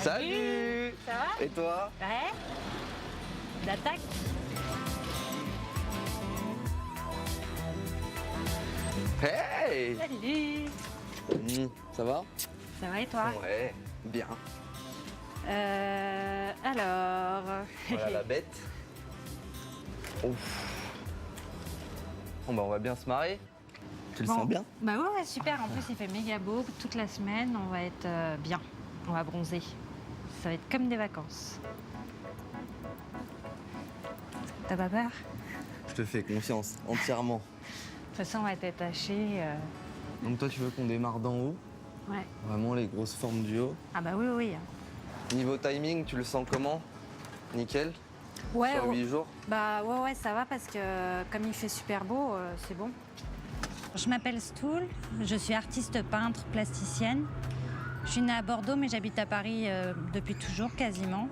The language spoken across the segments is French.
Salut. Ça va? Et toi? Ouais. D'attaque. Hey. Salut. Ça va? Ça va et toi? Ouais, bien. Alors... Voilà la bête. Ouf. Bon bah on va bien se marrer. Tu le Bon. sens bien? Bah ouais, super. En plus, il fait méga beau. Toute la semaine, on va être bien. On va bronzer. Ça va être comme des vacances. T'as pas peur? Je te fais confiance, entièrement. De toute façon, on va être attachés. Donc toi tu veux qu'on démarre d'en haut? Ouais. Vraiment les grosses formes du haut. Ah bah oui, oui. Niveau timing, tu le sens comment? Nickel? Ouais, Sur 8 jours? Bah ouais, ça va parce que comme il fait super beau, c'est bon. Je m'appelle Stoul, je suis artiste peintre plasticienne. Je suis née à Bordeaux mais j'habite à Paris depuis toujours quasiment.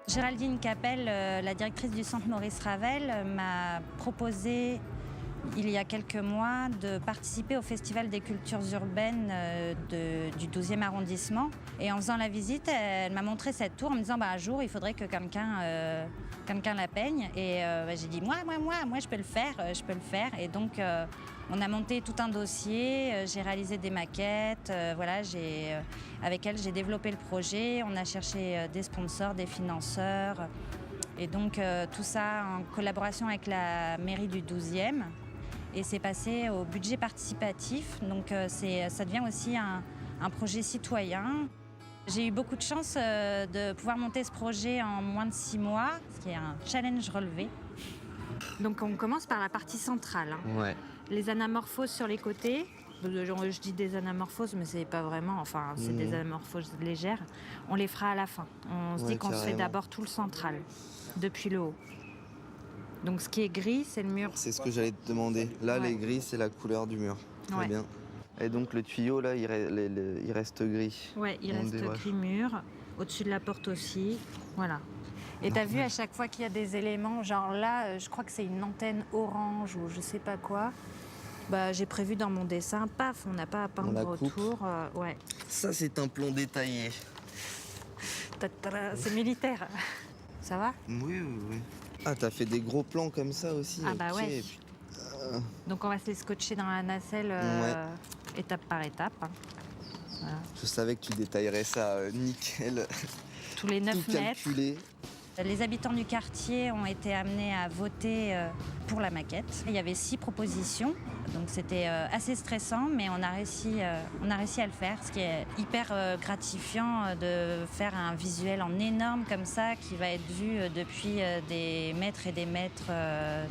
Géraldine Capel, la directrice du centre Maurice Ravel, m'a proposé il y a quelques mois de participer au Festival des cultures urbaines du 12e arrondissement. Et en faisant la visite, elle m'a montré cette tour en me disant un jour, il faudrait que quelqu'un la peigne. Et j'ai dit, moi, je peux le faire. Et donc, on a monté tout un dossier, j'ai réalisé des maquettes. Avec elle, j'ai développé le projet. On a cherché des sponsors, des financeurs. Et donc, tout ça en collaboration avec la mairie du 12e. Et c'est passé au budget participatif, donc ça devient aussi un projet citoyen. J'ai eu beaucoup de chance de pouvoir monter ce projet en moins de 6 mois, ce qui est un challenge relevé. Donc on commence par la partie centrale. Ouais. Les anamorphoses sur les côtés. Je dis des anamorphoses, mais c'est pas vraiment, enfin c'est des anamorphoses légères. On les fera à la fin. On se dit qu'on se fait d'abord tout le central, depuis le haut. Donc ce qui est gris, c'est le mur. C'est ce que j'allais te demander. Là, les gris, c'est la couleur du mur. Très bien. Et donc le tuyau, là, il reste gris. Ouais, il reste gris mur. Au-dessus de la porte aussi. Voilà. Et t'as vu à chaque fois qu'il y a des éléments, genre là, je crois que c'est une antenne orange ou je sais pas quoi. Bah, j'ai prévu dans mon dessin, paf, on n'a pas à peindre autour. Ouais. Ça, c'est un plan détaillé. C'est militaire. Ça va? Oui. Ah, t'as fait des gros plans comme ça aussi? Ah bah ouais. Donc on va se les scotcher dans la nacelle étape par étape. Hein. Voilà. Je savais que tu détaillerais ça nickel. Tous les 9 tout mètres. Calculé. Les habitants du quartier ont été amenés à voter pour la maquette. Il y avait 6 propositions, donc c'était assez stressant, mais on a réussi à le faire, ce qui est hyper gratifiant de faire un visuel en énorme comme ça, qui va être vu depuis des mètres et des mètres,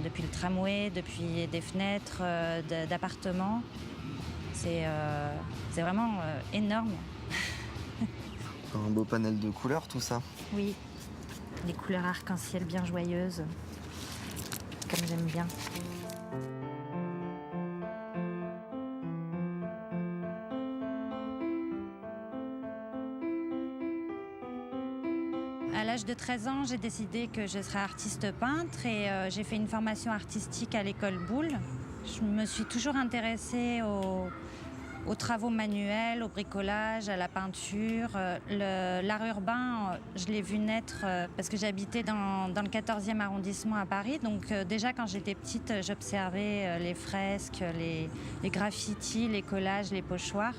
depuis le tramway, depuis des fenêtres d'appartements. C'est vraiment énorme. Un beau panel de couleurs, tout ça. Oui. Des couleurs arc-en-ciel bien joyeuses, comme j'aime bien. À l'âge de 13 ans, j'ai décidé que je serais artiste peintre et j'ai fait une formation artistique à l'école Boulle. Je me suis toujours intéressée aux travaux manuels, au bricolage, à la peinture. L'art urbain, je l'ai vu naître parce que j'habitais dans le 14e arrondissement à Paris. Donc déjà quand j'étais petite, j'observais les fresques, les graffitis, les collages, les pochoirs.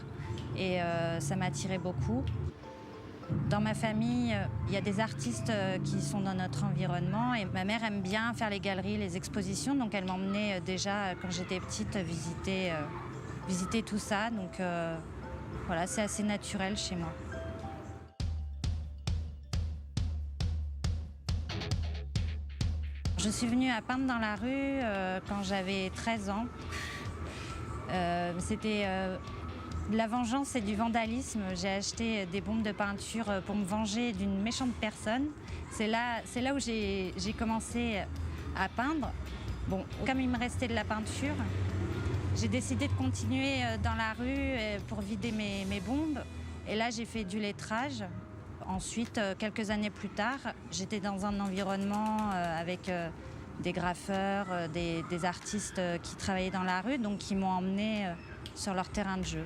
Et ça m'attirait beaucoup. Dans ma famille, il y a des artistes qui sont dans notre environnement. Et ma mère aime bien faire les galeries, les expositions. Donc elle m'emmenait déjà, quand j'étais petite, visiter tout ça, donc voilà, c'est assez naturel chez moi. Je suis venue à peindre dans la rue quand j'avais 13 ans. C'était de la vengeance et du vandalisme. J'ai acheté des bombes de peinture pour me venger d'une méchante personne. C'est là où j'ai commencé à peindre. Bon, comme il me restait de la peinture, j'ai décidé de continuer dans la rue pour vider mes bombes. Et là, j'ai fait du lettrage. Ensuite, quelques années plus tard, j'étais dans un environnement avec des graffeurs, des artistes qui travaillaient dans la rue, donc qui m'ont emmenée sur leur terrain de jeu.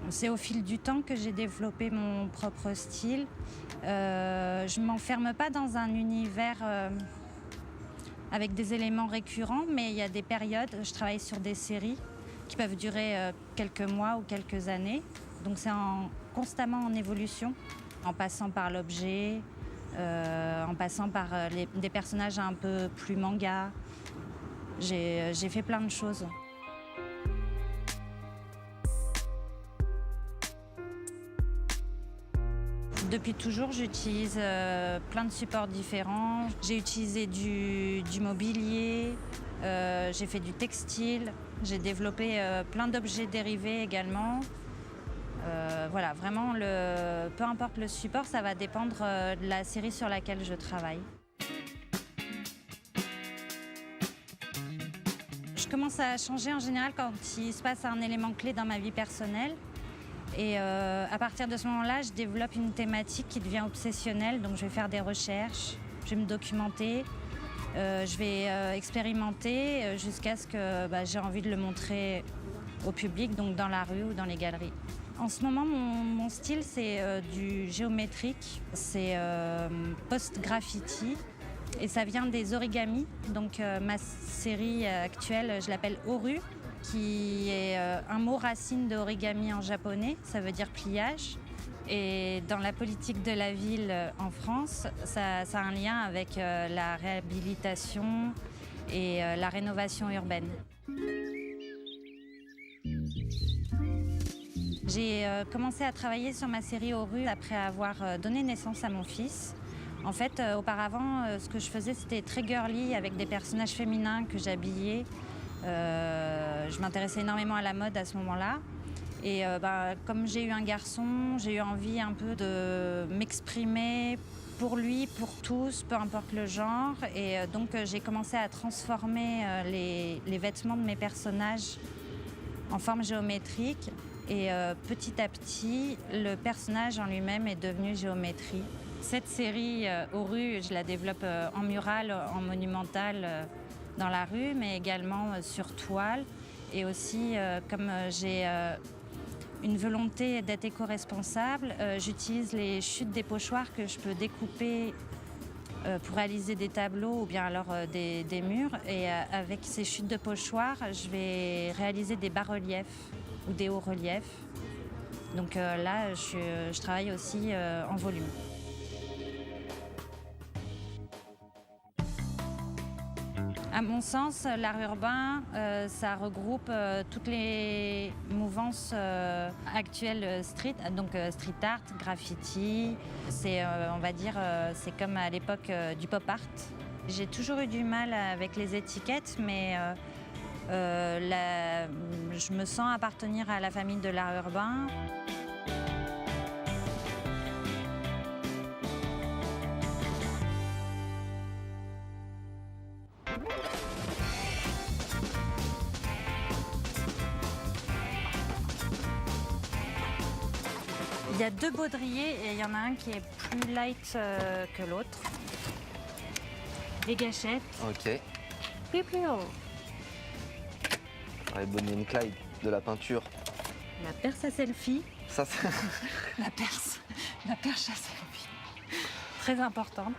C'est au fil du temps que j'ai développé mon propre style. Je ne m'enferme pas dans un univers avec des éléments récurrents, mais il y a des périodes, je travaille sur des séries qui peuvent durer quelques mois ou quelques années. Donc c'est constamment en évolution, en passant par l'objet, en passant par des personnages un peu plus manga. J'ai fait plein de choses. Depuis toujours, j'utilise plein de supports différents. J'ai utilisé du mobilier, j'ai fait du textile, j'ai développé plein d'objets dérivés également. Voilà, vraiment, peu importe le support, ça va dépendre de la série sur laquelle je travaille. Je commence à changer en général quand il se passe un élément clé dans ma vie personnelle. Et à partir de ce moment-là, je développe une thématique qui devient obsessionnelle. Donc je vais faire des recherches, je vais me documenter, je vais expérimenter jusqu'à ce que j'ai envie de le montrer au public, donc dans la rue ou dans les galeries. En ce moment, mon style, c'est du géométrique, c'est post-graffiti. Et ça vient des origamis. Donc ma série actuelle, je l'appelle Oru, qui est un mot racine de origami en japonais, ça veut dire pliage. Et dans la politique de la ville en France, ça a un lien avec la réhabilitation et la rénovation urbaine. J'ai commencé à travailler sur ma série Oru après avoir donné naissance à mon fils. En fait, auparavant, ce que je faisais, c'était très girly, avec des personnages féminins que j'habillais. Je m'intéressais énormément à la mode à ce moment-là. Et comme j'ai eu un garçon, j'ai eu envie un peu de m'exprimer pour lui, pour tous, peu importe le genre. Et donc j'ai commencé à transformer les vêtements de mes personnages en forme géométrique. Et petit à petit, le personnage en lui-même est devenu géométrie. Cette série Oru, je la développe en mural, en monumental dans la rue, mais également sur toile. Et aussi, comme j'ai une volonté d'être éco-responsable, j'utilise les chutes des pochoirs que je peux découper pour réaliser des tableaux ou bien alors des murs. Et avec ces chutes de pochoirs, je vais réaliser des bas-reliefs ou des hauts-reliefs. Donc là, je travaille aussi en volume. À mon sens, l'art urbain, ça regroupe toutes les mouvances actuelles street, donc street art, graffiti. C'est, on va dire, c'est comme à l'époque du pop art. J'ai toujours eu du mal avec les étiquettes, mais je me sens appartenir à la famille de l'art urbain. Il y a deux baudriers et il y en a un qui est plus light que l'autre. Des gâchettes. Ok. Piou-piou. Ouais, Bonnie and Clyde, de la peinture. La perche à selfie. Ça, c'est... La perche à selfie. Très importante.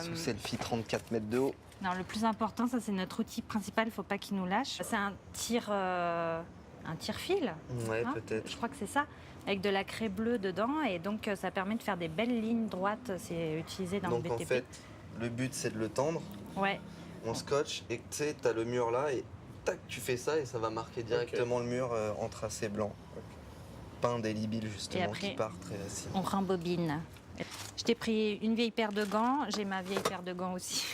Sous selfie 34 mètres de haut. Non, le plus important, ça c'est notre outil principal, il ne faut pas qu'il nous lâche. C'est un tire-fil. Ouais, peut-être. Je crois que c'est ça, avec de la craie bleue dedans. Et donc ça permet de faire des belles lignes droites. C'est utilisé dans le BTP. Donc en fait, le but c'est de le tendre. Ouais. On scotche et tu sais, t'as le mur là et tac, tu fais ça et ça va marquer directement le mur en tracé blanc. Pas indélébile justement, après, qui part très facile. On rembobine. Je t'ai pris une vieille paire de gants, j'ai ma vieille paire de gants aussi.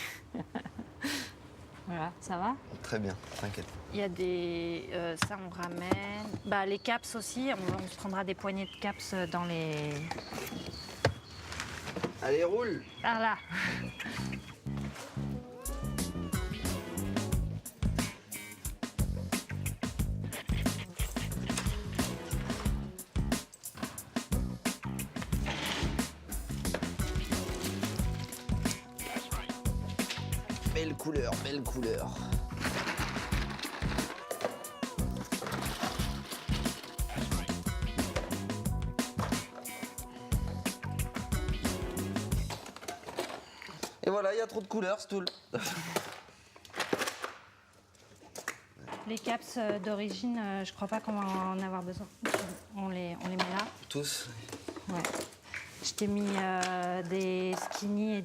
Voilà, ça va? Très bien, t'inquiète. Il y a des... ça, on ramène. Les caps aussi, on se prendra des poignées de caps dans les... Allez, roule! Ah là. Belle couleur, belle couleur. y a trop de couleurs, Stool. Les caps d'origine, je crois pas qu'on va en avoir besoin. On les met là. Tous? Ouais. Je t'ai mis des skinny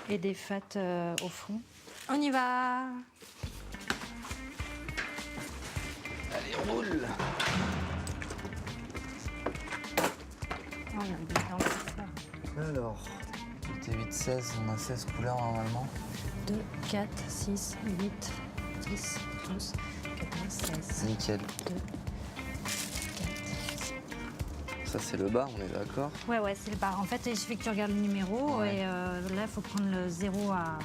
et des fat au fond. On y va. Allez, roule. Oh, on a bien dans ça. Alors, 8, 16, on a 16 couleurs normalement. 2, 4, 6, 8, 10, 12, 14, 16. Nickel. 2, 4, 6. Ça, c'est le bas, on est d'accord? Ouais, c'est le bar. En fait, il suffit que tu regardes le numéro Ouais. et là, il faut prendre le 0 à...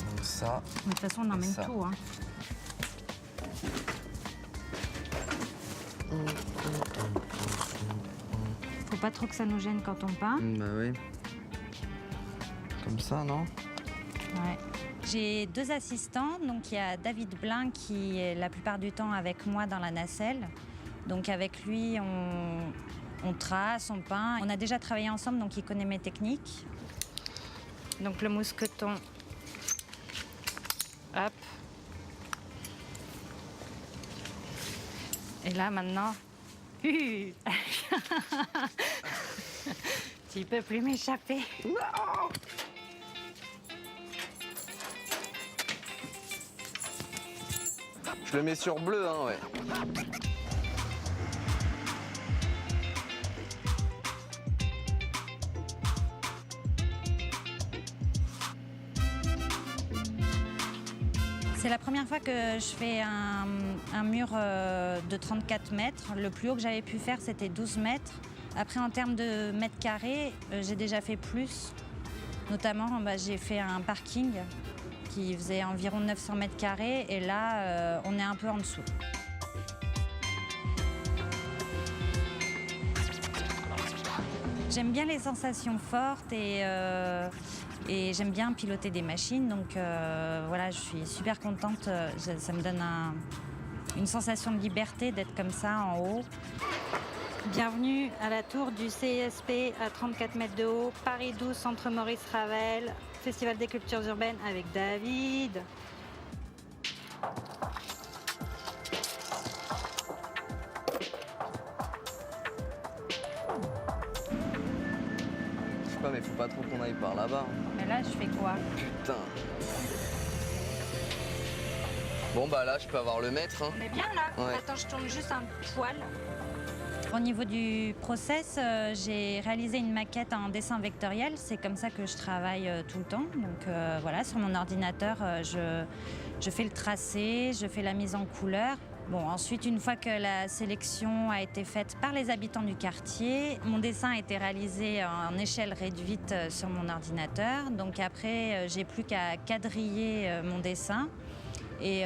Donc ça. Mais de toute façon, on emmène Ça. tout. Hein. Faut pas trop que ça nous gêne quand on peint. Bah oui. Comme ça, non? Ouais. J'ai 2 assistants. Donc, il y a David Blin qui est la plupart du temps avec moi dans la nacelle. Donc, avec lui, on trace, on peint. On a déjà travaillé ensemble, donc il connaît mes techniques. Donc, le mousqueton. Hop. Et là, maintenant... Tu peux plus m'échapper. Non! Je le mets sur bleu, hein, ouais. C'est la première fois que je fais un mur de 34 mètres. Le plus haut que j'avais pu faire, c'était 12 mètres. Après, en termes de mètres carrés, j'ai déjà fait plus. Notamment, j'ai fait un parking qui faisait environ 900 mètres carrés. Et là, on est un peu en dessous. J'aime bien les sensations fortes et j'aime bien piloter des machines. Donc voilà, je suis super contente. Ça me donne une sensation de liberté d'être comme ça en haut. Bienvenue à la tour du CISP à 34 mètres de haut, Paris 12, Centre Maurice Ravel, Festival des cultures urbaines avec David. Je sais pas, mais faut pas trop qu'on aille par là-bas. Mais là, je fais quoi? Putain. Bon, bah là, je peux avoir le mètre, hein. On est bien là. Ouais. Attends, je tourne juste un poil. Au niveau du process, j'ai réalisé une maquette en dessin vectoriel. C'est comme ça que je travaille tout le temps. Donc voilà, sur mon ordinateur, je fais le tracé, je fais la mise en couleur. Bon, ensuite, une fois que la sélection a été faite par les habitants du quartier, mon dessin a été réalisé en échelle réduite sur mon ordinateur. Donc après, j'ai plus qu'à quadriller mon dessin. Et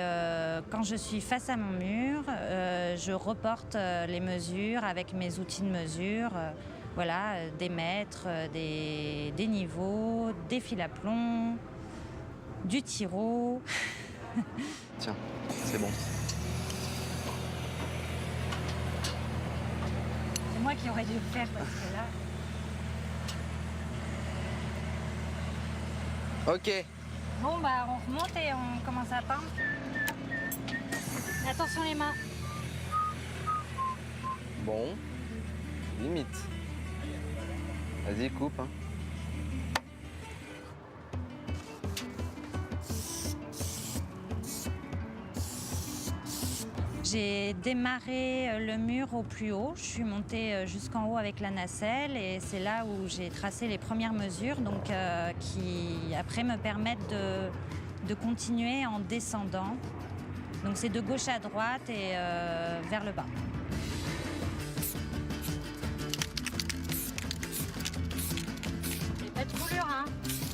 quand je suis face à mon mur, je reporte les mesures avec mes outils de mesure. Voilà, des mètres, des niveaux, des fils à plomb, du tiro. Tiens, c'est bon. C'est moi qui aurais dû le faire parce que là... Ok. Bon, bah on remonte et on commence à peindre. Attention les mains. Bon. Limite. Vas-y, coupe, hein. J'ai démarré le mur au plus haut. Je suis montée jusqu'en haut avec la nacelle et c'est là où j'ai tracé les premières mesures donc, qui après me permettent de continuer en descendant. Donc c'est de gauche à droite et vers le bas. Et pas de coulure, hein?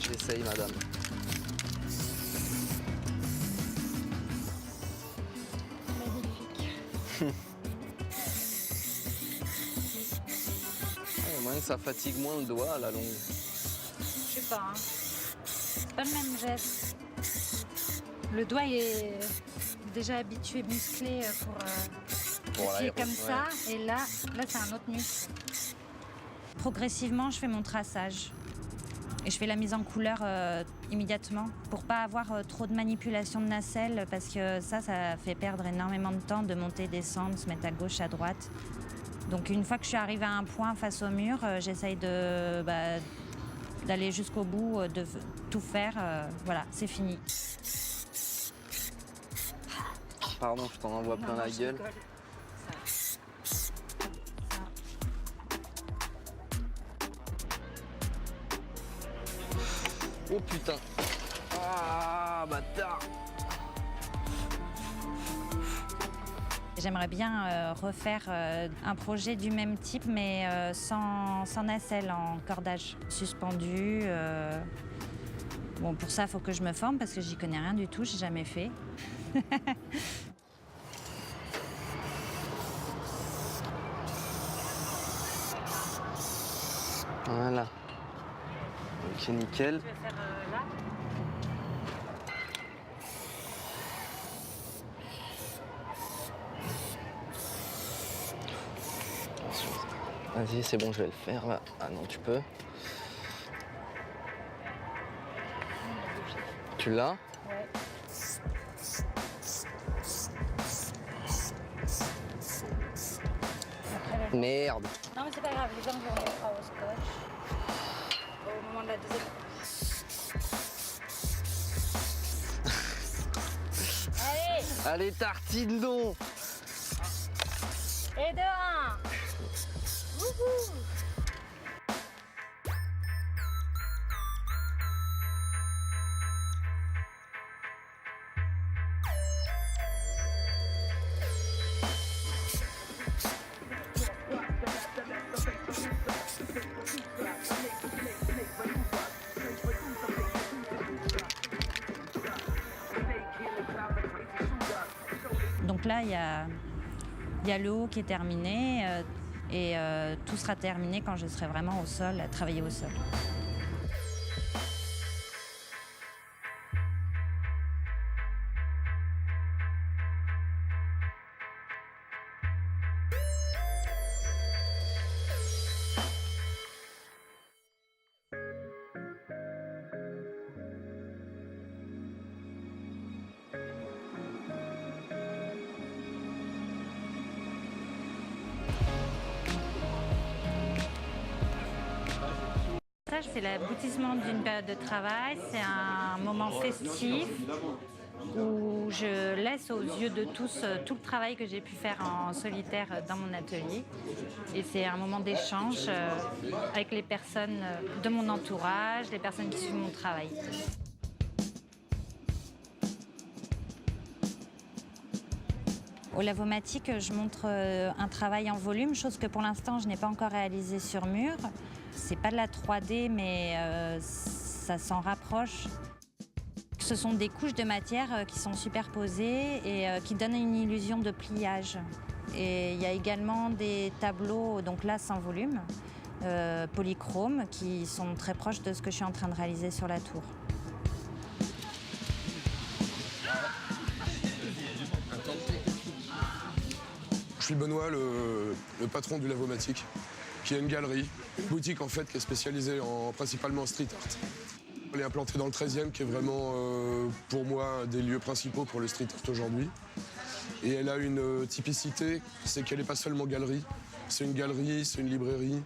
J'essaye, madame. Au moins, ça fatigue moins le doigt à la longue. Je sais pas, hein. C'est pas le même geste. Le doigt est déjà habitué, musclé pour appuyer l'aéro, comme ouais. ça. Et là c'est un autre muscle. Progressivement, je fais mon traçage. Et je fais la mise en couleur immédiatement pour pas avoir trop de manipulation de nacelle parce que ça fait perdre énormément de temps de monter, descendre, se mettre à gauche, à droite. Donc une fois que je suis arrivée à un point face au mur, j'essaye d'aller jusqu'au bout, de tout faire. Voilà, c'est fini. Pardon, je t'en envoie plein la gueule. Oh putain. Ah, bâtard. J'aimerais bien refaire un projet du même type, mais sans nacelle, en cordage suspendu. Bon, pour ça, il faut que je me forme parce que j'y connais rien du tout, j'ai jamais fait. Voilà. Ok, nickel. Tu veux faire là ? Vas-y, c'est bon, je vais le faire là. Ah non, tu peux. Tu l'as ? Ouais. Merde. Non, mais c'est pas grave, les angles, on les fera au scotch. Au moment de la deuxième. Allez! Allez, tartine donc. Et de 1! Wouhou! Donc là, il y a le haut qui est terminé et tout sera terminé quand je serai vraiment au sol, à travailler au sol. C'est l'aboutissement d'une période de travail, c'est un moment festif où je laisse aux yeux de tous tout le travail que j'ai pu faire en solitaire dans mon atelier. Et c'est un moment d'échange avec les personnes de mon entourage, les personnes qui suivent mon travail. Au Lavomatic, je montre un travail en volume, chose que pour l'instant je n'ai pas encore réalisée sur mur. C'est pas de la 3D, mais ça s'en rapproche. Ce sont des couches de matière qui sont superposées et qui donnent une illusion de pliage. Et il y a également des tableaux, donc là sans volume, polychromes, qui sont très proches de ce que je suis en train de réaliser sur la tour. Je suis Benoît, le patron du Lavomatic, qui est une galerie, une boutique en fait qui est spécialisée principalement en street art. Elle est implantée dans le 13e, qui est vraiment pour moi un des lieux principaux pour le street art aujourd'hui. Et elle a une typicité, c'est qu'elle n'est pas seulement galerie, c'est une galerie, c'est une librairie,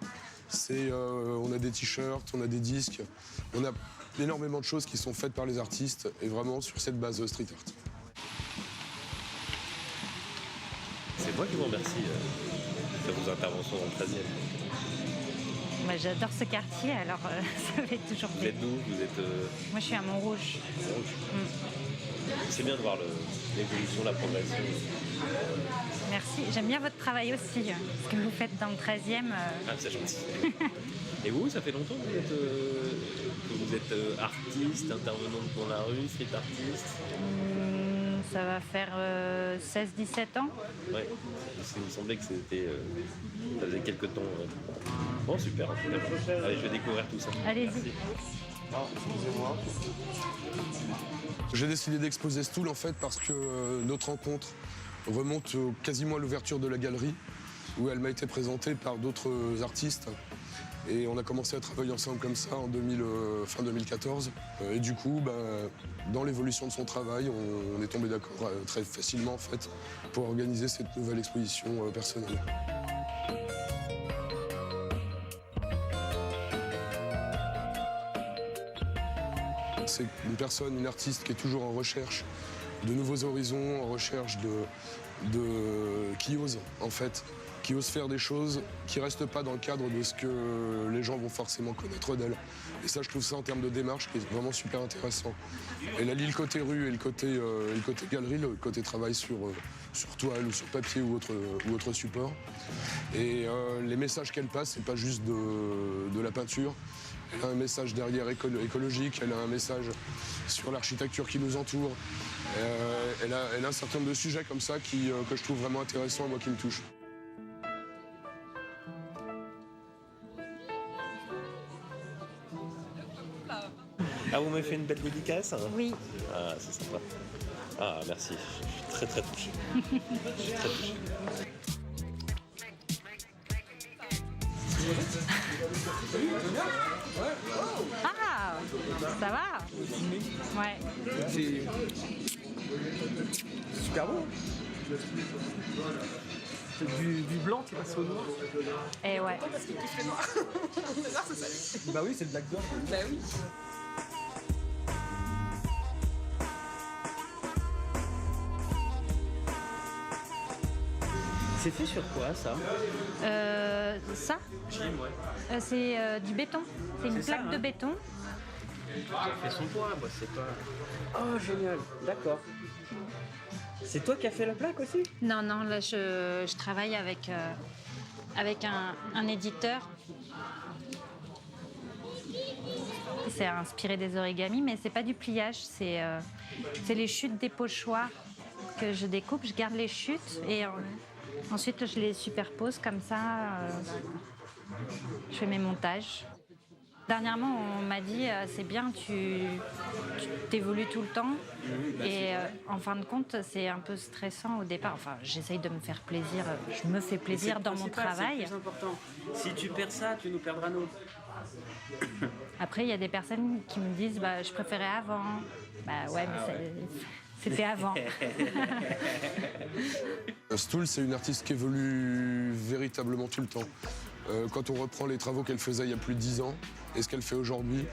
on a des t-shirts, on a des disques, on a énormément de choses qui sont faites par les artistes et vraiment sur cette base street art. C'est moi qui vous remercie de vos interventions dans le 13e. Moi, j'adore ce quartier, alors ça fait toujours Vous plaisir. êtes d'où? Vous êtes Moi, je suis à Montrouge. C'est bien de voir l'évolution, la progression. Merci. J'aime bien votre travail aussi, ce que vous faites dans le 13e. Ah, c'est gentil. Et vous, ça fait longtemps que vous êtes artiste, intervenante dans la rue, street artiste? Ça va faire 16-17 ans. Ouais, parce qu'il me semblait que c'était... ça faisait quelques temps. Bon, super. Allez, je vais découvrir tout ça. Allez-y. Merci. Ah, excusez-moi. J'ai décidé d'exposer Stool en fait parce que notre rencontre remonte quasiment à l'ouverture de la galerie où elle m'a été présentée par d'autres artistes Et on a commencé à travailler ensemble comme ça en fin 2014. Et du coup, dans l'évolution de son travail, on est tombé d'accord très facilement en fait pour organiser cette nouvelle exposition personnelle. C'est une artiste qui est toujours en recherche de nouveaux horizons, en recherche qui ose en fait, qui ose faire des choses qui ne restent pas dans le cadre de ce que les gens vont forcément connaître d'elle. Et ça, je trouve ça en termes de démarche qui est vraiment super intéressant. Elle allie le côté rue et le côté galerie, le côté travail sur toile ou sur papier ou autre support. Et les messages qu'elle passe, c'est pas juste de la peinture. Elle a un message derrière écologique, elle a un message sur l'architecture qui nous entoure. Elle a un certain nombre de sujets comme ça que je trouve vraiment intéressants et moi qui me touchent. Ah, vous m'avez fait une belle dédicace? Oui. Ah, c'est sympa. Ah, merci. Je suis très très touché. Je suis très touché. Ah, ça va? Ouais. C'est super beau. C'est du blanc qui passe au noir. Et ouais. Bah oui, c'est le black dog. Bah oui. C'est fait sur quoi ça? Ça, Jim, ouais. c'est du béton. C'est une C'est ça, plaque de hein. béton. Ça fait son poids, moi, c'est pas. Oh, génial, d'accord. C'est toi qui as fait la plaque aussi? Non, non, là, je travaille avec un éditeur. C'est inspiré des origamis, mais c'est pas du pliage, c'est les chutes des pochoirs que je découpe. Je garde les chutes et ensuite je les superpose comme ça. Je fais mes montages. Dernièrement, on m'a dit c'est bien, tu t'évolues tout le temps. Et en fin de compte, c'est un peu stressant au départ. Enfin, j'essaye de me faire plaisir. Je me fais plaisir dans mon travail. C'est le plus important. Si tu perds ça, tu nous perdras nous. Après, il y a des personnes qui me disent je préférais avant. Bah ouais, mais c'était avant. Stool, c'est une artiste qui évolue véritablement tout le temps. Quand on reprend les travaux qu'elle faisait il y a plus de 10 ans et ce qu'elle fait aujourd'hui,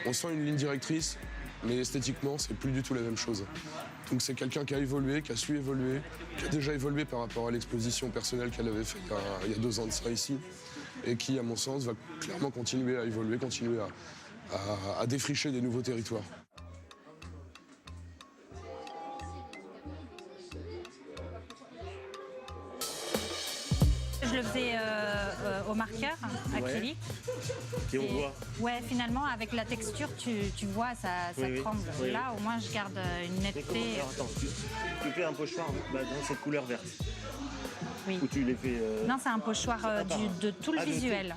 on sent une ligne directrice, mais esthétiquement, c'est plus du tout la même chose. Donc c'est quelqu'un qui a évolué, qui a su évoluer, qui a déjà évolué par rapport à l'exposition personnelle qu'elle avait faite il y a 2 ans de ça ici, et qui, à mon sens, va clairement continuer à évoluer, continuer à défricher des nouveaux territoires. Je le faisais au marqueur acrylique. Et on voit. Ouais, finalement, avec la texture, tu vois, ça Oui, tremble. oui. Là, au moins, je garde une netteté. Alors, attends, tu fais un pochoir dans cette couleur verte. Oui. Ou tu les fais. Non, c'est un pochoir de tout le Ah, de visuel.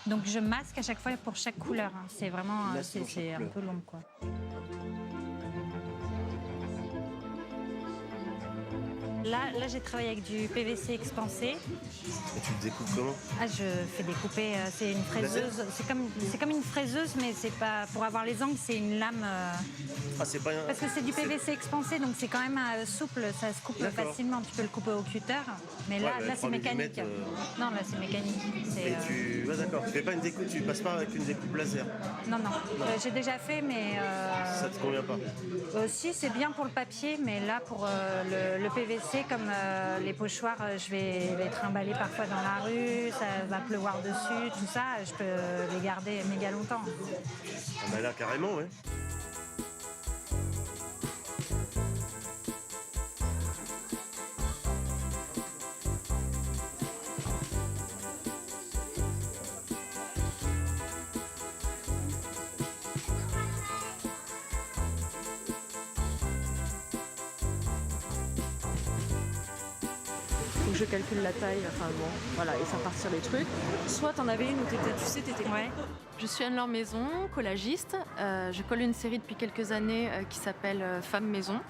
Donc, je masque à chaque fois pour chaque couleur. Hein. C'est vraiment Masque pour chaque c'est un couleur. peu long, quoi. Là, j'ai travaillé avec du PVC expansé. Et tu le découpes comment? Ah, je fais découper. C'est une fraiseuse. C'est comme une fraiseuse, mais c'est pas pour avoir les angles. C'est une lame. Ah, c'est pas un. Parce que c'est du PVC expansé, donc c'est quand même souple. Ça se coupe D'accord. facilement. Tu peux le couper au cutter. Mais là, Ouais, là, c'est 3 mécanique. millimètres, Non, là, c'est mécanique. C'est, Et tu. Ouais, d'accord. Tu fais pas une découpe, tu passes pas avec une découpe laser. Non, non. J'ai déjà fait, mais. Ça te convient pas. Aussi, c'est bien pour le papier, mais là, pour le PVC, comme les pochoirs, je vais les trimballer parfois dans la rue, ça va pleuvoir dessus, tout ça, je peux les garder méga longtemps. Ah, bah là, carrément, ouais. Donc je calcule la taille, enfin bon, voilà, et ça part sur les trucs. Soit t'en avais une où t'étais. Ouais. Je suis Anne-Laure Maison, collagiste. Je colle une série depuis quelques années qui s'appelle Femmes Maison.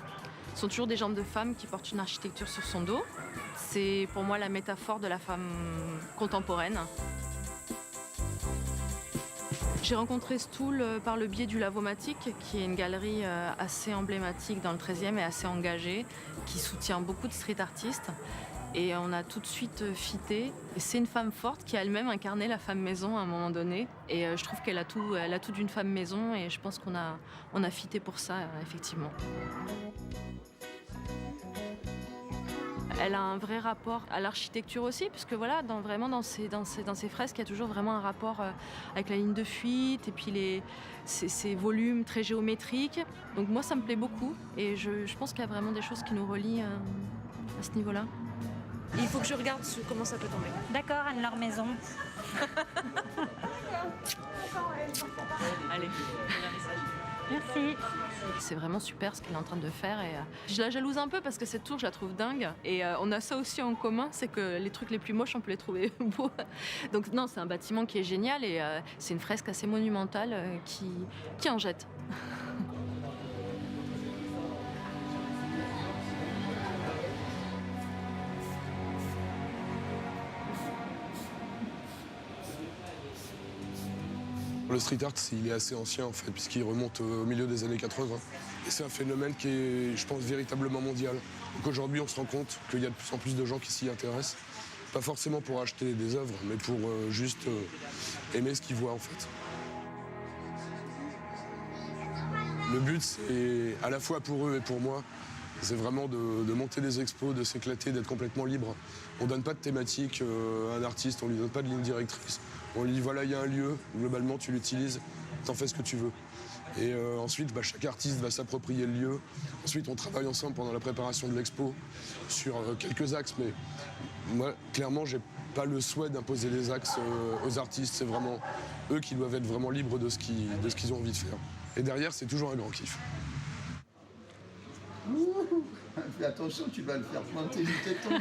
Ce sont toujours des jambes de femmes qui portent une architecture sur son dos. C'est pour moi la métaphore de la femme contemporaine. J'ai rencontré Stool par le biais du Lavomatique, qui est une galerie assez emblématique dans le 13e et assez engagée, qui soutient beaucoup de street artistes. Et on a tout de suite fité. C'est une femme forte qui a elle-même incarné la femme maison à un moment donné. Et je trouve qu'elle a tout d'une femme maison et je pense qu'on a fité pour ça, effectivement. Elle a un vrai rapport à l'architecture aussi, puisque voilà, dans ces fresques, il y a toujours vraiment un rapport avec la ligne de fuite et puis ces volumes très géométriques. Donc moi, ça me plaît beaucoup et je pense qu'il y a vraiment des choses qui nous relient à ce niveau-là. Il faut que je regarde comment ça peut tomber. D'accord, Anne-Laure Maison. Allez, Merci. C'est vraiment super ce qu'elle est en train de faire et je la jalouse un peu parce que cette tour, je la trouve dingue et on a ça aussi en commun, c'est que les trucs les plus moches, on peut les trouver beaux. Donc non, c'est un bâtiment qui est génial et c'est une fresque assez monumentale qui en jette. Le street art, il est assez ancien en fait, puisqu'il remonte au milieu des années 80. Et c'est un phénomène qui est, je pense, véritablement mondial. Donc aujourd'hui, on se rend compte qu'il y a de plus en plus de gens qui s'y intéressent. Pas forcément pour acheter des œuvres, mais pour juste aimer ce qu'ils voient en fait. Le but, c'est à la fois pour eux et pour moi, c'est vraiment de monter des expos, de s'éclater, d'être complètement libre. On ne donne pas de thématique à un artiste, on ne lui donne pas de ligne directrice. On lui dit voilà, il y a un lieu, globalement tu l'utilises, t'en fais ce que tu veux. Et ensuite, chaque artiste va s'approprier le lieu. Ensuite, on travaille ensemble pendant la préparation de l'expo sur quelques axes, mais moi, clairement, j'ai pas le souhait d'imposer les axes aux artistes. C'est vraiment eux qui doivent être vraiment libres de ce qu'ils ont envie de faire. Et derrière, c'est toujours un grand kiff. Fais attention, tu vas le faire pointer du téton.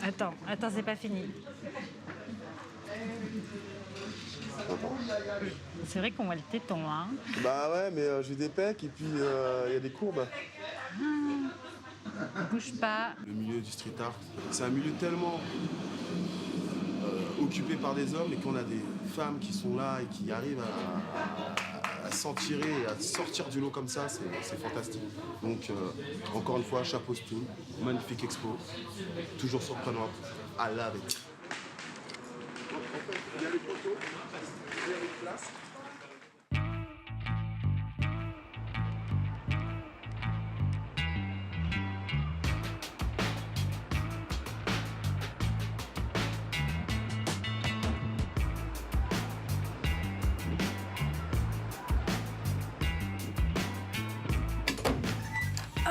Attends, c'est pas fini. C'est vrai qu'on voit le téton, hein. Bah ouais, mais j'ai des pecs et puis il y a des courbes. Bouge pas. Le milieu du street art, c'est un milieu tellement occupé par des hommes et qu'on a des femmes qui sont là et qui arrivent à s'en tirer, à sortir du lot comme ça, c'est fantastique. Donc encore une fois, chapeau Stool, magnifique expo, toujours surprenante, à la avec. Il y a les photos, il y a les places.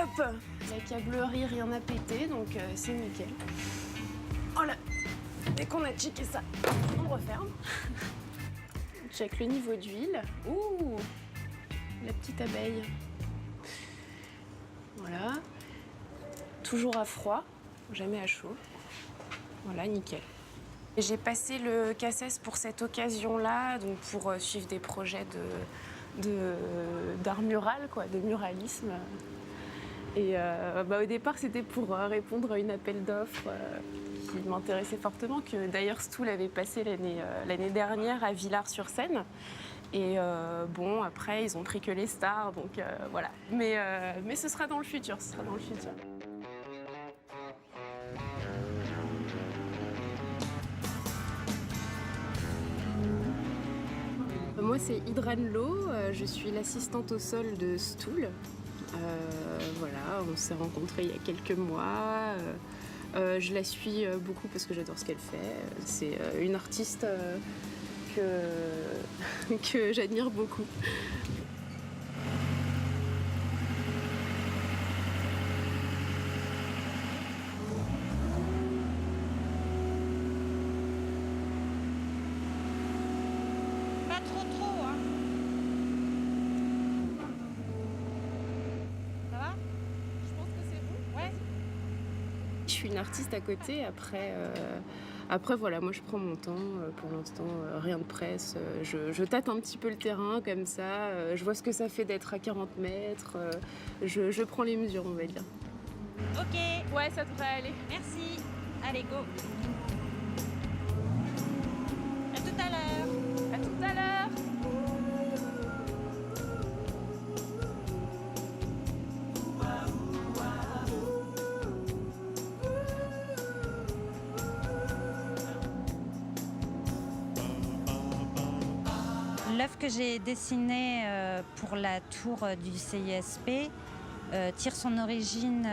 Hop, la câblerie, rien n'a pété, donc c'est nickel. Voilà, dès qu'on a checké ça, on referme. On check le niveau d'huile. Ouh, la petite abeille. Voilà. Toujours à froid, jamais à chaud. Voilà, nickel. J'ai passé le CACES pour cette occasion-là, donc pour suivre des projets d'art mural, quoi, de muralisme. Et au départ, c'était pour répondre à une appel d'offres qui m'intéressait fortement, que d'ailleurs Stool avait passé l'année dernière à Villars-sur-Seine. Et après, ils ont pris que les stars, donc voilà. Mais ce sera dans le futur, Moi, c'est Hydrane Lo, je suis l'assistante au sol de Stool. On s'est rencontrés il y a quelques mois. Je la suis beaucoup parce que j'adore ce qu'elle fait. C'est une artiste que j'admire beaucoup. Pas trop, hein. Ça va? Je pense que c'est bon. Ouais. Je suis une artiste à côté. Après, voilà, moi je prends mon temps. Pour l'instant, rien de presse. Je tâte un petit peu le terrain comme ça. Je vois ce que ça fait d'être à 40 mètres. Je prends les mesures, on va dire. Ok, Ouais, ça devrait aller. merci. Allez, go. L'œuvre que j'ai dessinée pour la tour du CISP tire son origine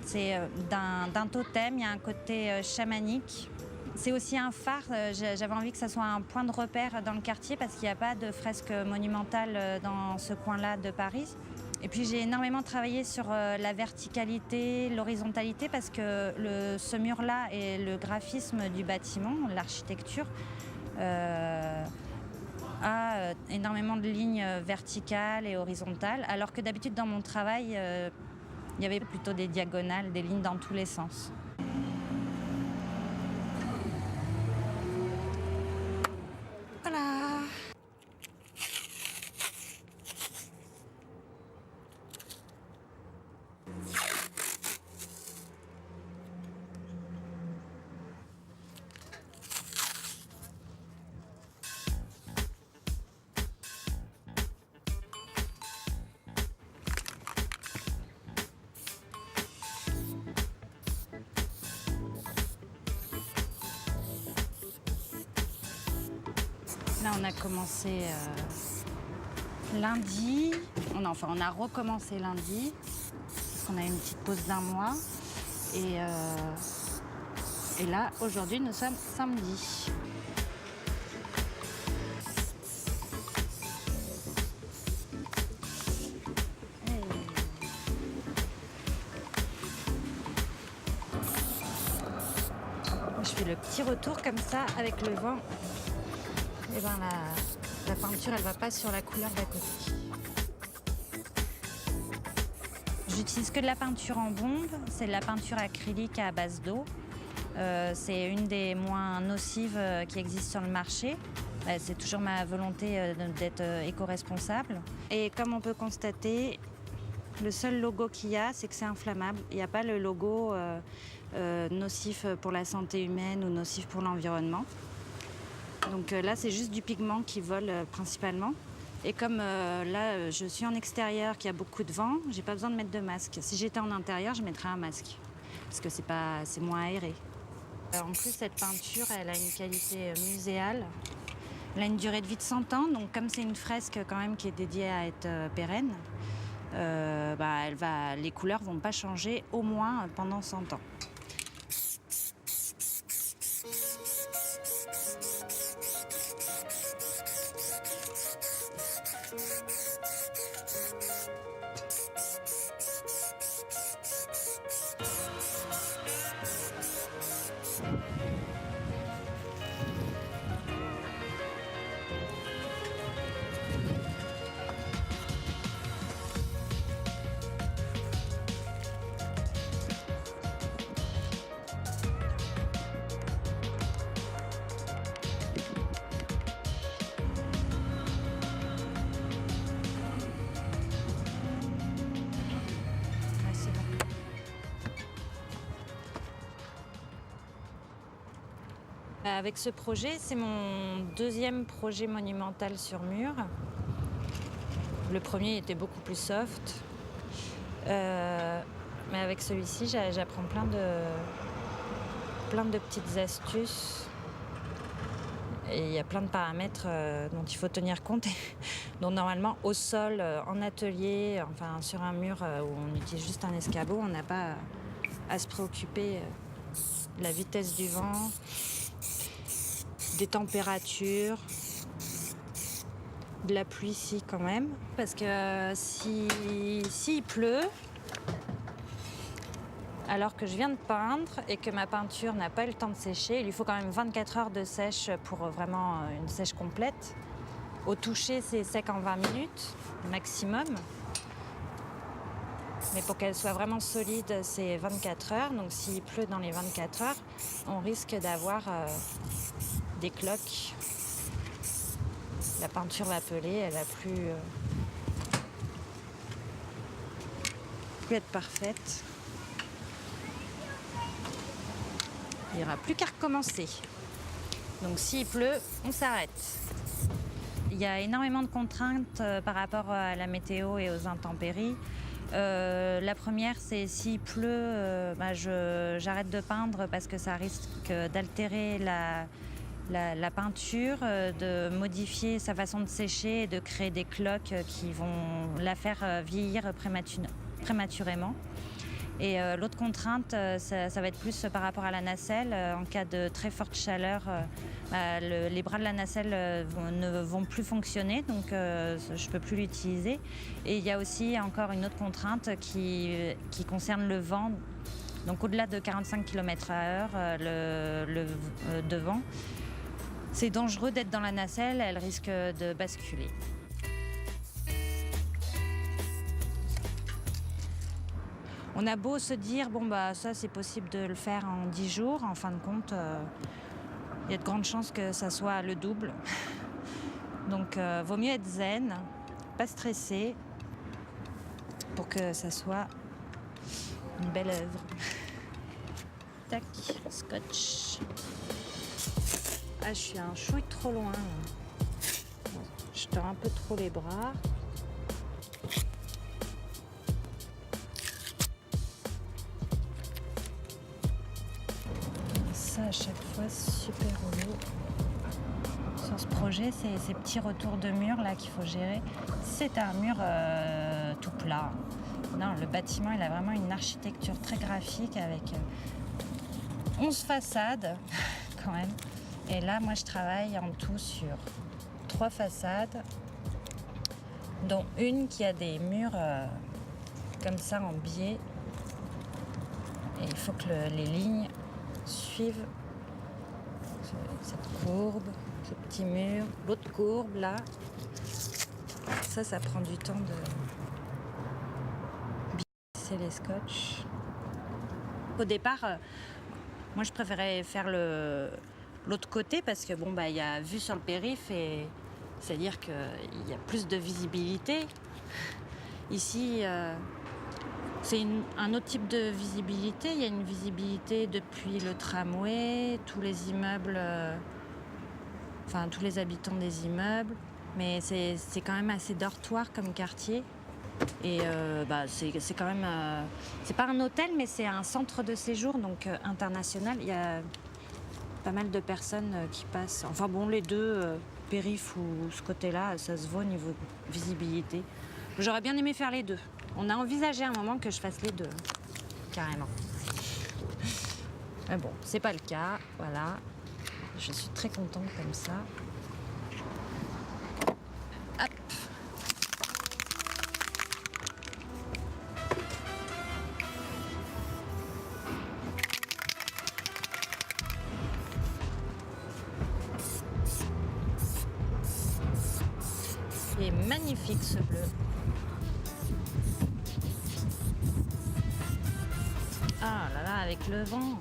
c'est d'un totem, il y a un côté chamanique. C'est aussi un phare, j'avais envie que ça soit un point de repère dans le quartier parce qu'il n'y a pas de fresque monumentale dans ce coin-là de Paris. Et puis j'ai énormément travaillé sur la verticalité, l'horizontalité parce que ce mur-là et le graphisme du bâtiment, l'architecture, a énormément de lignes verticales et horizontales, alors que d'habitude dans mon travail, il y avait plutôt des diagonales, des lignes dans tous les sens. Voilà. Là, on a commencé lundi. On a recommencé lundi, parce qu'on a eu une petite pause d'1 mois. Et là, aujourd'hui, nous sommes samedi. Je fais le petit retour comme ça avec le vent. Et ben la peinture, elle va pas sur la couleur d'à côté. J'utilise que de la peinture en bombe. C'est de la peinture acrylique à base d'eau. C'est une des moins nocives qui existent sur le marché. C'est toujours ma volonté d'être éco-responsable. Et comme on peut constater, le seul logo qu'il y a, c'est que c'est inflammable. Il n'y a pas le logo nocif pour la santé humaine ou nocif pour l'environnement. Donc là, c'est juste du pigment qui vole principalement. Et comme là, je suis en extérieur, qu'il y a beaucoup de vent, j'ai pas besoin de mettre de masque. Si j'étais en intérieur, je mettrais un masque, parce que c'est moins aéré. En plus, cette peinture, elle a une qualité muséale. Elle a une durée de vie de 100 ans, donc comme c'est une fresque quand même qui est dédiée à être pérenne, les couleurs vont pas changer au moins pendant 100 ans. Avec ce projet, c'est mon deuxième projet monumental sur mur. Le premier était beaucoup plus soft. Mais avec celui-ci, j'apprends plein de petites astuces. Et il y a plein de paramètres dont il faut tenir compte. Donc normalement, au sol, en atelier, enfin sur un mur où on utilise juste un escabeau, on n'a pas à se préoccuper de la vitesse du vent, des températures, de la pluie ici quand même. Parce que s'il pleut, alors que je viens de peindre et que ma peinture n'a pas eu le temps de sécher, il lui faut quand même 24 heures de sèche pour vraiment une sèche complète. Au toucher, c'est sec en 20 minutes maximum. Mais pour qu'elle soit vraiment solide, c'est 24 heures. Donc s'il pleut dans les 24 heures, on risque d'avoir des cloques. La peinture va peler, elle va plus être parfaite. Il n'y aura plus qu'à recommencer. Donc s'il pleut, on s'arrête. Il y a énormément de contraintes par rapport à la météo et aux intempéries. La première, c'est s'il pleut, j'arrête de peindre parce que ça risque d'altérer la peinture, de modifier sa façon de sécher et de créer des cloques qui vont la faire vieillir prématurément. Et l'autre contrainte, ça va être plus par rapport à la nacelle. En cas de très forte chaleur, les bras de la nacelle ne vont plus fonctionner, donc je ne peux plus l'utiliser. Et il y a aussi encore une autre contrainte qui concerne le vent. Donc au-delà de 45 km/h, de vent, c'est dangereux d'être dans la nacelle, elle risque de basculer. On a beau se dire, bon bah ça c'est possible de le faire en 10 jours, en fin de compte, il y a de grandes chances que ça soit le double. Donc vaut mieux être zen, pas stressé, pour que ça soit une belle œuvre. Tac, scotch. Ah, je suis un chouille trop loin. Je tends un peu trop les bras. Ça, à chaque fois, super relou. Sur ce projet, c'est ces petits retours de mur là qu'il faut gérer. C'est un mur tout plat. Non, le bâtiment, il a vraiment une architecture très graphique avec 11 façades quand même. Et là, moi, je travaille en tout sur 3 façades, dont une qui a des murs comme ça en biais. Et il faut que les lignes suivent cette courbe, ce petit mur, l'autre courbe là. Ça prend du temps de bisser les scotch. Au départ, moi je préférais faire l'autre côté parce que bon bah il y a vue sur le périph' et c'est-à-dire qu'il y a plus de visibilité. Ici, c'est un autre type de visibilité. Il y a une visibilité depuis le tramway, tous les immeubles, enfin tous les habitants des immeubles. Mais c'est quand même assez dortoir comme quartier. Et c'est quand même... c'est pas un hôtel, mais c'est un centre de séjour, donc international. Il y a pas mal de personnes qui passent. Enfin bon, les deux, périph' ou ce côté-là, ça se vaut au niveau visibilité. J'aurais bien aimé faire les deux. On a envisagé un moment que je fasse les deux, carrément. Mais bon, c'est pas le cas, voilà. Je suis très contente comme ça. Hop. Il est magnifique ce bleu. Ah là là, avec le vent.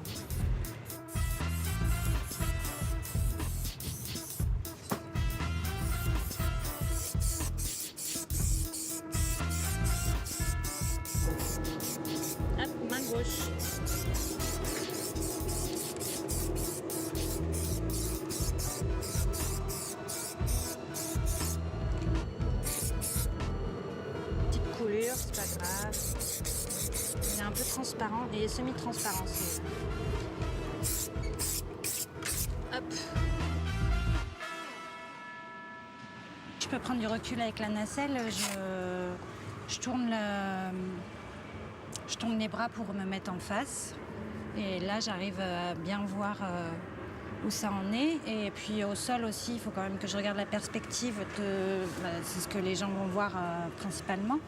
Hop, main gauche. Petite coulure, c'est pas grave. Il est un peu transparent et semi-transparent. Hop. Je peux prendre du recul avec la nacelle. Je tourne les bras pour me mettre en face. Et là, j'arrive à bien voir où ça en est. Et puis au sol aussi, il faut quand même que je regarde la perspective. C'est ce que les gens vont voir principalement.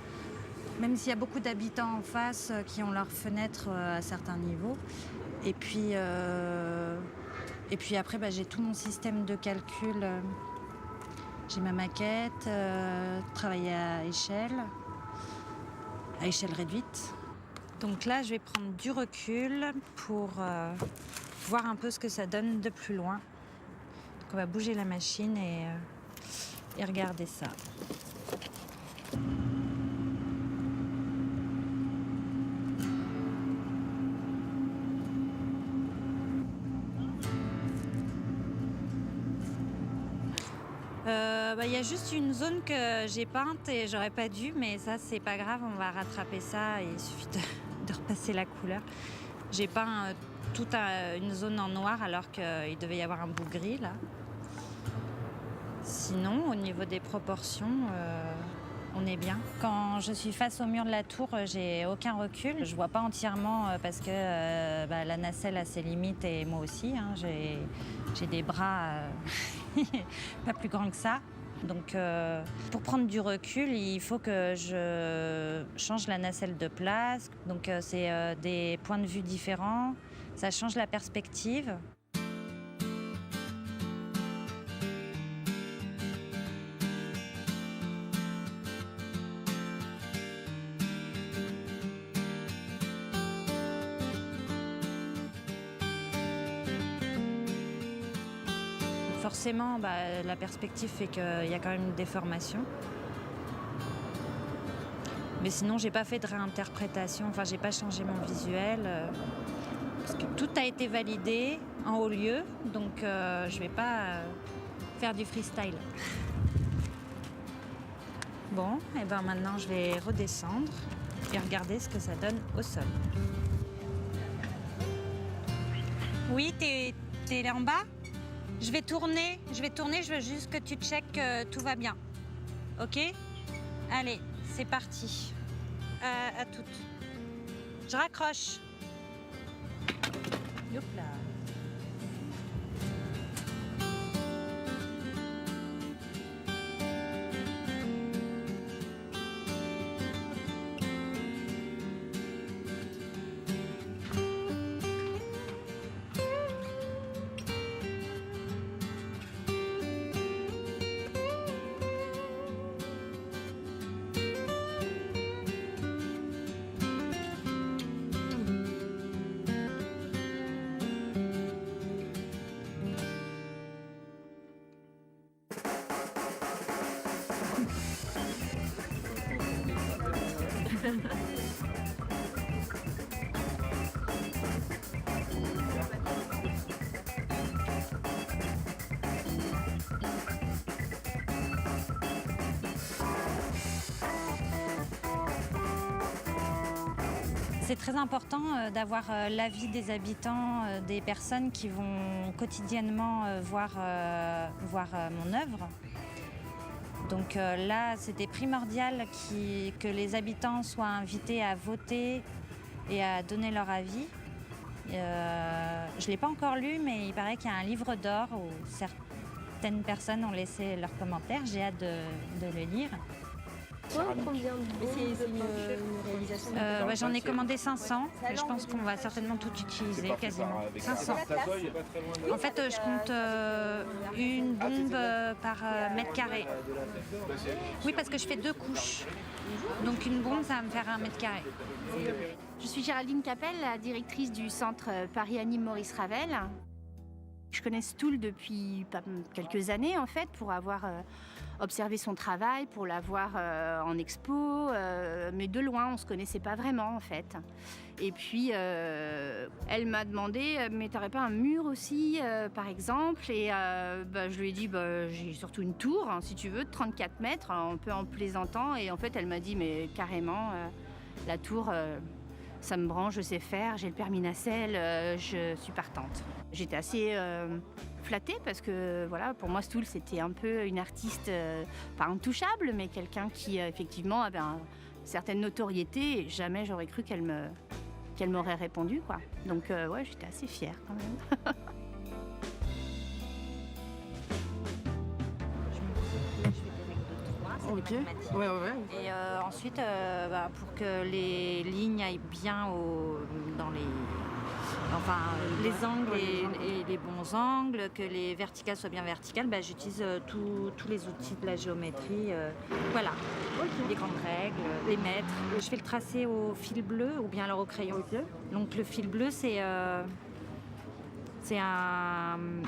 Même s'il y a beaucoup d'habitants en face qui ont leurs fenêtres à certains niveaux. Et puis après, j'ai tout mon système de calcul. J'ai ma maquette, travailler à échelle réduite. Donc là, je vais prendre du recul pour voir un peu ce que ça donne de plus loin. Donc on va bouger la machine et regarder ça. Il y a juste une zone que j'ai peinte et j'aurais pas dû, mais ça c'est pas grave, on va rattraper ça et il suffit de repasser la couleur. J'ai peint toute une zone en noir alors qu'il devait y avoir un bout gris là. Sinon, au niveau des proportions, on est bien. Quand je suis face au mur de la tour, j'ai aucun recul. Je vois pas entièrement parce que la nacelle a ses limites et moi aussi. Hein, j'ai des bras pas plus grands que ça. Donc pour prendre du recul, il faut que je change la nacelle de place. Donc c'est des points de vue différents. Ça change la perspective. Forcément, la perspective fait qu'il y a quand même une déformation. Mais sinon, j'ai pas fait de réinterprétation, enfin, j'ai pas changé mon visuel. Parce que tout a été validé en haut lieu, donc je vais pas faire du freestyle. Bon, et maintenant, je vais redescendre et regarder ce que ça donne au sol. Oui, t'es là en bas ? Je vais tourner, je veux juste que tu checkes que tout va bien. Ok ? Allez, c'est parti. À toutes. Je raccroche. Youp là. C'est très important d'avoir l'avis des habitants, des personnes qui vont quotidiennement voir mon œuvre. Donc là, c'était primordial que les habitants soient invités à voter et à donner leur avis. Je ne l'ai pas encore lu, mais il paraît qu'il y a un livre d'or où certaines personnes ont laissé leurs commentaires. J'ai hâte de le lire. Combien c'est une réalisation J'en ai commandé 500 et je pense qu'on va certainement tout utiliser, quasiment. 500. En fait, je compte une bombe par mètre carré. Oui, parce que je fais 2 couches. Donc une bombe, ça va me faire 1 mètre carré. Je suis Géraldine Capel, la directrice du centre Paris Anime Maurice Ravel. Je connais Stool depuis quelques années en fait, pour avoir observé son travail, pour l'avoir en expo, mais de loin, on ne se connaissait pas vraiment en fait. Et puis, elle m'a demandé, mais t'aurais pas un mur aussi, par exemple ? Et je lui ai dit, j'ai surtout une tour, hein, si tu veux, de 34 mètres, un peu en plaisantant. Et en fait, elle m'a dit, mais carrément, la tour, ça me branche, je sais faire, j'ai le permis nacelle, je suis partante. J'étais assez flattée parce que voilà, pour moi Stool c'était un peu une artiste pas intouchable, mais quelqu'un qui effectivement avait une certaine notoriété et jamais j'aurais cru qu'elle m'aurait répondu quoi. Donc ouais, j'étais assez fière quand même. Ok. Ouais. Et ensuite, pour que les lignes aillent bien dans les angles et les bons angles, que les verticales soient bien verticales, j'utilise tous les outils de la géométrie. Voilà, les grandes règles, les mètres. Je fais le tracé au fil bleu ou bien alors au crayon. Okay. Donc le fil bleu, c'est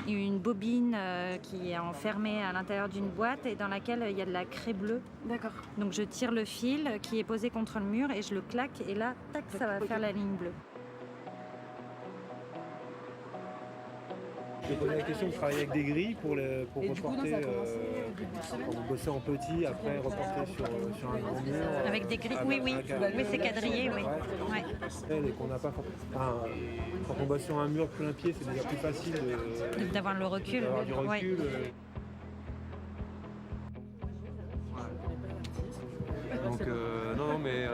une bobine qui est enfermée à l'intérieur d'une boîte et dans laquelle il y a de la craie bleue. D'accord. Donc je tire le fil qui est posé contre le mur et je le claque et là, tac, ça va faire la ligne bleue. Je me posais la question de travailler avec des grilles pour reporter, quand vous bossez en petit, après reporter sur un grand mur. Avec des grilles, oui, c'est quadrillé, oui. Ouais. Et qu'on n'a pas, quand on bosse sur un mur plein pied, c'est déjà plus facile d'avoir le recul. D'avoir du recul. Ouais. Donc non, mais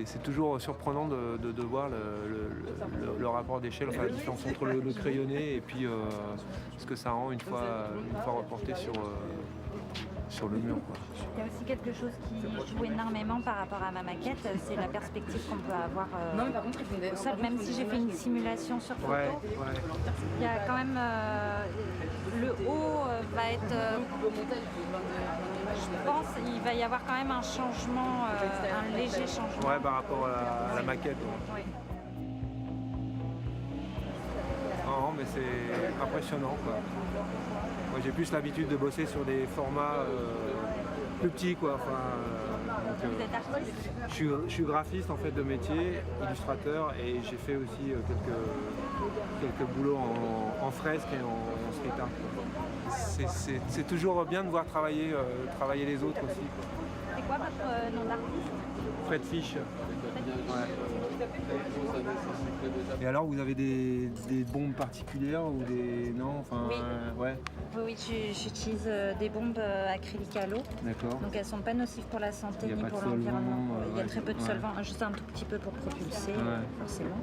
c'est toujours surprenant de voir le rapport d'échelle, enfin, la différence entre le crayonné et puis ce que ça rend une fois reporté sur le mur, quoi. Il y a aussi quelque chose qui joue énormément par rapport à ma maquette, c'est la perspective qu'on peut avoir au sol. Même si j'ai fait une simulation sur photo, il y a quand même le haut va être, je pense, il va y avoir quand même un changement, un léger changement. Ouais, par rapport à la maquette. Oui. Non, mais c'est impressionnant, quoi. Moi, j'ai plus l'habitude de bosser sur des formats plus petits, quoi. Vous êtes artiste ? Je suis graphiste en fait de métier, illustrateur, et j'ai fait aussi quelques boulots en fresque et en street art. C'est toujours bien de voir travailler les autres aussi, quoi. C'est quoi votre nom d'artiste ? Fred Fish. Ouais. Et alors, vous avez des bombes particulières ou des... Non, enfin... Oui. Ouais. Oui, j'utilise des bombes acryliques à l'eau. D'accord. Donc elles ne sont pas nocives pour la santé ni pour l'environnement. Il y a très peu de solvant, juste un tout petit peu pour propulser, forcément.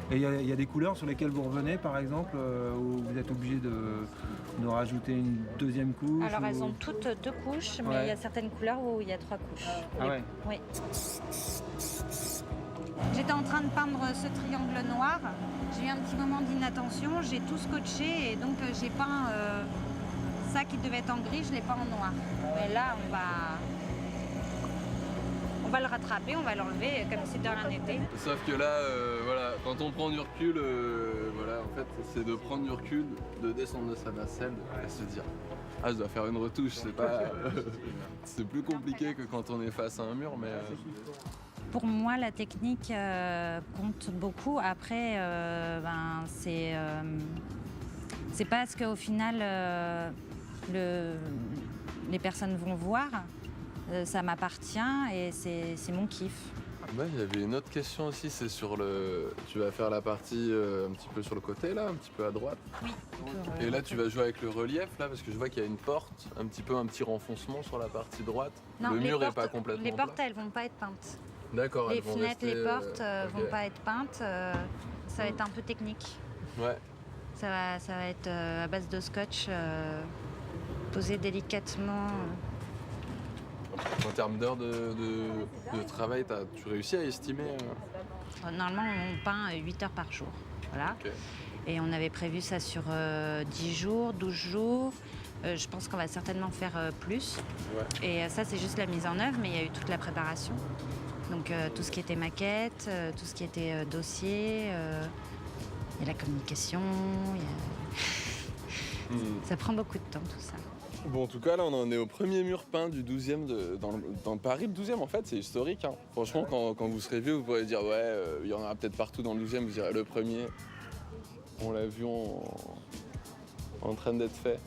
Et il y a des couleurs sur lesquelles vous revenez, par exemple, où vous êtes obligé de rajouter une deuxième couche? Alors elles ont toutes 2 couches, mais il y a certaines couleurs où il y a 3 couches. Ah ouais. Oui. J'étais en train de peindre ce triangle noir. J'ai eu un petit moment d'inattention, j'ai tout scotché et donc j'ai peint ça qui devait être en gris, je l'ai peint en noir. Mais là, on va le rattraper, on va l'enlever comme si de rien n'était. Sauf que là, voilà, quand on prend du recul, voilà, en fait, c'est de prendre du recul, de descendre de sa nacelle et se dire ah, je dois faire une retouche. C'est pas, c'est plus compliqué que quand on est face à un mur, mais. Pour moi, la technique compte beaucoup. Après, c'est pas ce qu'au final les personnes vont voir. Ça m'appartient et c'est mon kiff. Ouais, il y avait une autre question aussi, c'est sur le... Tu vas faire la partie un petit peu sur le côté là, un petit peu à droite. Oui. Et là tu vas jouer avec le relief là, parce que je vois qu'il y a une porte, un petit renfoncement sur la partie droite. Non, le mur n'est pas complètement Les portes, plat. elles vont pas être peintes. D'accord. Les fenêtres, les portes vont pas être peintes. Ça va être un peu technique. Ouais. Ça va être à base de scotch, posé délicatement. En termes d'heures de travail, tu réussis à estimer Normalement, on peint 8 heures par jour. Voilà. Okay. Et on avait prévu ça sur 10 jours, 12 jours. Je pense qu'on va certainement faire plus. Ouais. Et ça, c'est juste la mise en œuvre, mais il y a eu toute la préparation. Donc tout ce qui était maquette, tout ce qui était dossier, il y a la communication. Ça prend beaucoup de temps, tout ça. Bon, en tout cas, là, on en est au premier mur peint du 12e dans Paris. Le 12e, en fait, c'est historique. Hein. Franchement, quand vous serez vieux, vous pourrez dire, ouais, il y en aura peut-être partout dans le 12e. Vous direz, le premier, on l'a vu en train d'être fait.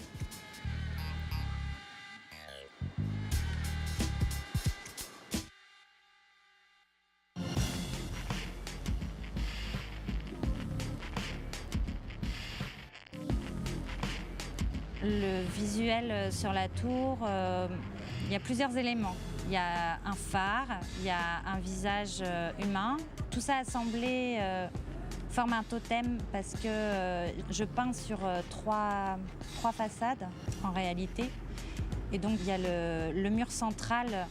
Le visuel sur la tour, il y a plusieurs éléments. Il y a un phare, il y a un visage humain. Tout ça assemblé forme un totem parce que je peins sur trois façades en réalité. Et donc il y a le mur central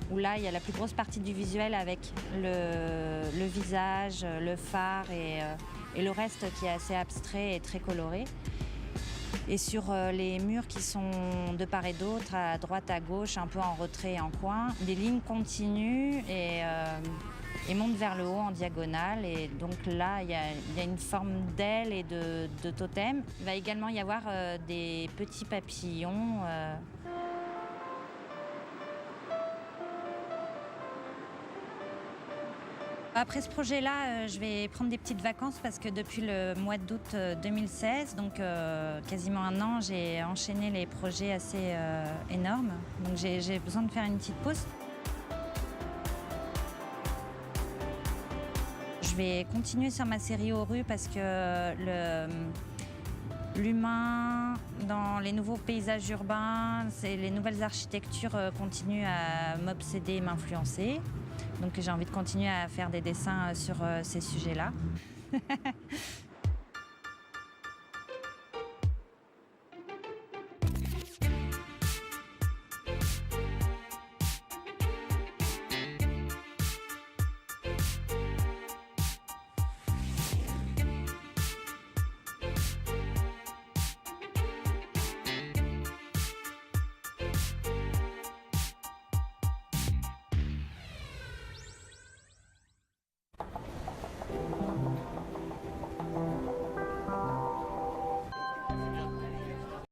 où là il y a la plus grosse partie du visuel avec le visage, le phare et le reste qui est assez abstrait et très coloré. Et sur les murs qui sont de part et d'autre, à droite, à gauche, un peu en retrait et en coin, des lignes continuent et montent vers le haut en diagonale. Et donc là, il y a une forme d'aile et de totem. Il va également y avoir des petits papillons. Après ce projet-là, je vais prendre des petites vacances parce que depuis le mois d'août 2016, donc quasiment un an, j'ai enchaîné les projets assez énormes. Donc j'ai besoin de faire une petite pause. Je vais continuer sur ma série aux rues parce que l'humain dans les nouveaux paysages urbains, les nouvelles architectures continuent à m'obséder et m'influencer. Donc j'ai envie de continuer à faire des dessins sur ces sujets-là.